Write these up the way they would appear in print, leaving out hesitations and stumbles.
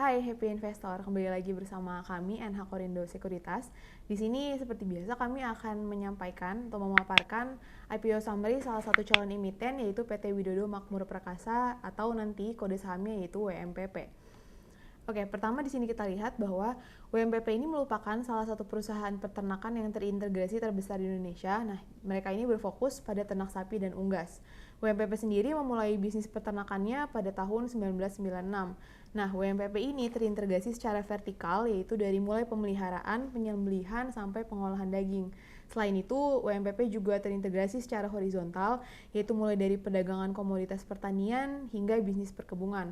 Hai Happy Investor, kembali lagi bersama kami NH Korindo Sekuritas. Di sini seperti biasa kami akan menyampaikan atau memaparkan IPO summary salah satu calon emiten yaitu PT Widodo Makmur Prakasa atau nanti kode sahamnya yaitu WMPP. Oke, pertama di sini kita lihat bahwa WMPP ini merupakan salah satu perusahaan peternakan yang terintegrasi terbesar di Indonesia. Nah, mereka ini berfokus pada ternak sapi dan unggas. WMPP sendiri memulai bisnis peternakannya pada tahun 1996. Nah, WMPP ini terintegrasi secara vertikal, yaitu dari mulai pemeliharaan, penyembelihan, sampai pengolahan daging. Selain itu, WMPP juga terintegrasi secara horizontal, yaitu mulai dari perdagangan komoditas pertanian hingga bisnis perkebunan.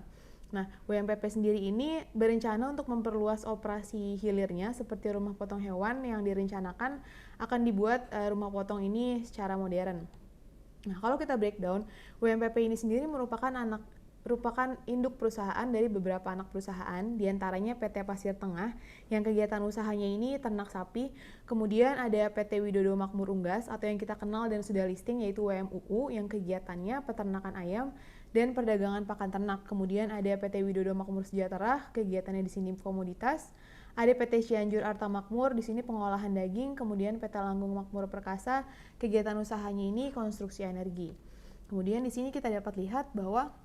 Nah, WMPP sendiri ini berencana untuk memperluas operasi hilirnya seperti rumah potong hewan yang direncanakan akan dibuat rumah potong ini secara modern. Nah, kalau kita breakdown, WMPP ini sendiri merupakan induk perusahaan dari beberapa anak perusahaan, diantaranya PT Pasir Tengah yang kegiatan usahanya ini ternak sapi, kemudian ada PT Widodo Makmur Unggas atau yang kita kenal dan sudah listing yaitu WMUU yang kegiatannya peternakan ayam dan perdagangan pakan ternak. Kemudian ada PT Widodo Makmur Sejahtera, kegiatannya di sini komoditas. Ada PT Cianjur Arta Makmur, di sini pengolahan daging. Kemudian PT Langgung Makmur Perkasa, kegiatan usahanya ini konstruksi energi. Kemudian di sini kita dapat lihat bahwa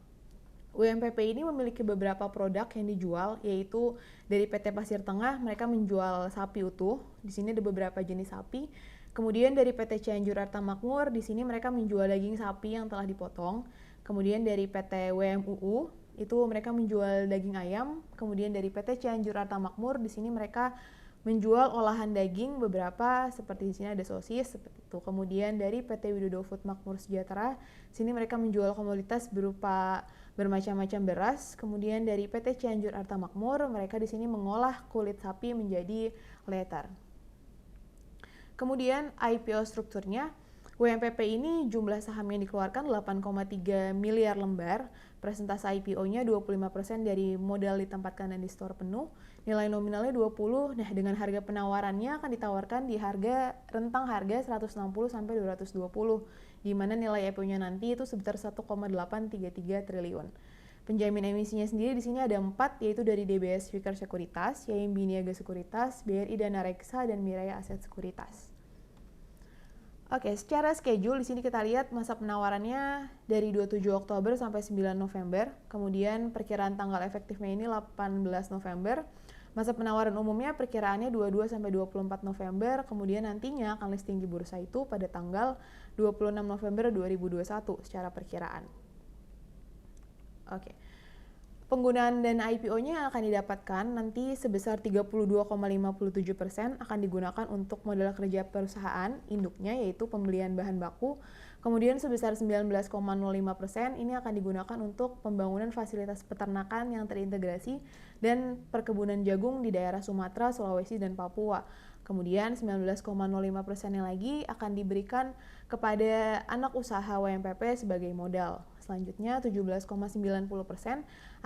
WMPP ini memiliki beberapa produk yang dijual, yaitu dari PT Pasir Tengah mereka menjual sapi utuh. Di sini ada beberapa jenis sapi. Kemudian dari PT Cianjur Arta Makmur, di sini mereka menjual daging sapi yang telah dipotong. Kemudian dari PT WMUU itu mereka menjual daging ayam. Kemudian dari PT Cianjur Arta Makmur di sini mereka menjual olahan daging beberapa seperti di sini ada sosis seperti itu. Kemudian dari PT Widodo Food Makmur Sejahtera, sini mereka menjual komoditas berupa bermacam-macam beras. Kemudian dari PT Cianjur Arta Makmur, mereka di sini mengolah kulit sapi menjadi leather. Kemudian IPO strukturnya, WMPP ini jumlah saham yang dikeluarkan 8,3 miliar lembar, presentasi IPO-nya 25% dari modal ditempatkan dan di store penuh, nilai nominalnya 20, nah dengan harga penawarannya akan ditawarkan di rentang harga 160 sampai 220, di mana nilai IPO-nya nanti itu sebesar 1,833 triliun. Penjamin emisinya sendiri di sini ada 4, yaitu dari DBS Vickers Sekuritas, YMB Niaga Sekuritas, BRI Dana Reksa, dan Miraya Aset Sekuritas. Oke, secara schedule di sini kita lihat masa penawarannya dari 27 Oktober sampai 9 November. Kemudian perkiraan tanggal efektifnya ini 18 November. Masa penawaran umumnya perkiraannya 22 sampai 24 November. Kemudian nantinya akan listing di bursa itu pada tanggal 26 November 2021 secara perkiraan. Oke. Penggunaan dana IPO-nya akan didapatkan nanti sebesar 32,57% akan digunakan untuk modal kerja perusahaan induknya yaitu pembelian bahan baku. Kemudian sebesar 19,05% ini akan digunakan untuk pembangunan fasilitas peternakan yang terintegrasi dan perkebunan jagung di daerah Sumatera, Sulawesi, dan Papua. Kemudian 19,05%-nya lagi akan diberikan kepada anak usaha WMPP sebagai modal. Selanjutnya 17,90%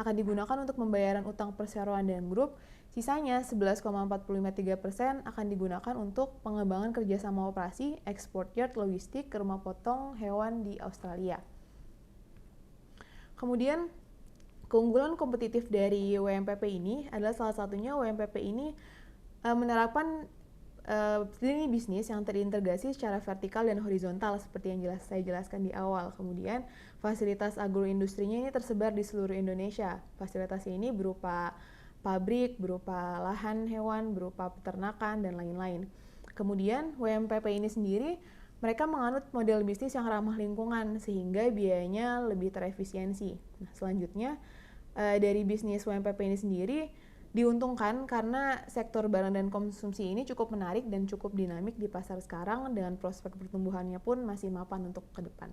akan digunakan untuk pembayaran utang perseroan dan grup. Sisanya 11,453% akan digunakan untuk pengembangan kerjasama operasi, ekspor yard, logistik ke rumah potong hewan di Australia. Kemudian keunggulan kompetitif dari WMPP ini adalah salah satunya WMPP ini menerapkan lini bisnis yang terintegrasi secara vertikal dan horizontal seperti yang saya jelaskan di awal. Kemudian fasilitas agroindustrinya ini tersebar di seluruh Indonesia. Fasilitas ini berupa pabrik, berupa lahan hewan, berupa peternakan, dan lain-lain. Kemudian WMPP ini sendiri mereka menganut model bisnis yang ramah lingkungan sehingga biayanya lebih terefisiensi. Nah, selanjutnya dari bisnis WMPP ini sendiri diuntungkan karena sektor barang dan konsumsi ini cukup menarik dan cukup dinamik di pasar sekarang dengan prospek pertumbuhannya pun masih mapan untuk ke depan.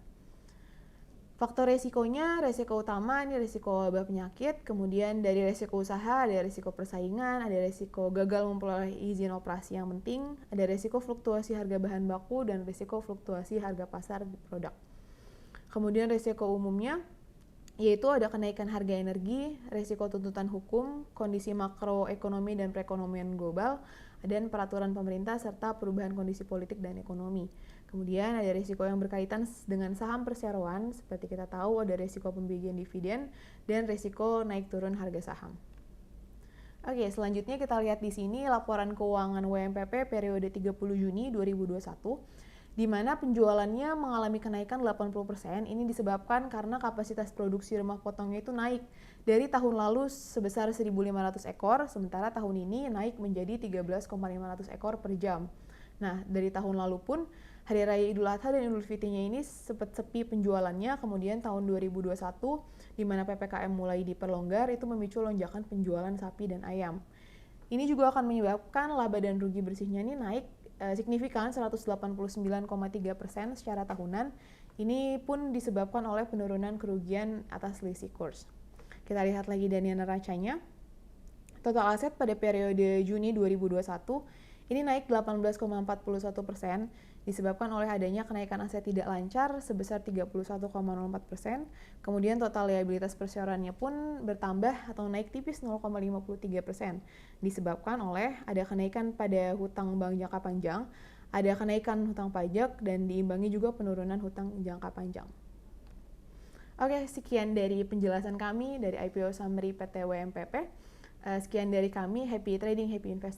Faktor resikonya, resiko utama ini resiko wabah penyakit, kemudian dari resiko usaha ada resiko persaingan, ada resiko gagal memperoleh izin operasi yang penting, ada resiko fluktuasi harga bahan baku, dan resiko fluktuasi harga pasar produk. Kemudian resiko umumnya yaitu ada kenaikan harga energi, resiko tuntutan hukum, kondisi makroekonomi dan perekonomian global, dan peraturan pemerintah serta perubahan kondisi politik dan ekonomi. Kemudian ada risiko yang berkaitan dengan saham perseroan, seperti kita tahu ada risiko pembagian dividen dan risiko naik turun harga saham. Oke, selanjutnya kita lihat di sini laporan keuangan WMPP periode 30 Juni 2021, di mana penjualannya mengalami kenaikan 80%. Ini disebabkan karena kapasitas produksi rumah potongnya itu naik dari tahun lalu sebesar 1.500 ekor, sementara tahun ini naik menjadi 13.500 ekor per jam. Nah, dari tahun lalu pun Hari Raya Idul Adha dan Idul Fitrinya ini sempat sepi penjualannya, kemudian tahun 2021 di mana PPKM mulai diperlonggar itu memicu lonjakan penjualan sapi dan ayam. Ini juga akan menyebabkan laba dan rugi bersihnya ini naik signifikan 189,3% secara tahunan. Ini pun disebabkan oleh penurunan kerugian atas selisih kurs. Kita lihat lagi dari neracanya. Total aset pada periode Juni 2021 ini naik 18,41%, disebabkan oleh adanya kenaikan aset tidak lancar sebesar 31,04%. Kemudian total liabilitas perseroannya pun bertambah atau naik tipis 0,53%, disebabkan oleh ada kenaikan pada hutang bank jangka panjang, ada kenaikan hutang pajak, dan diimbangi juga penurunan hutang jangka panjang. Oke, sekian dari penjelasan kami dari IPO Summary PT WMPP. Sekian dari kami, happy trading, happy investing.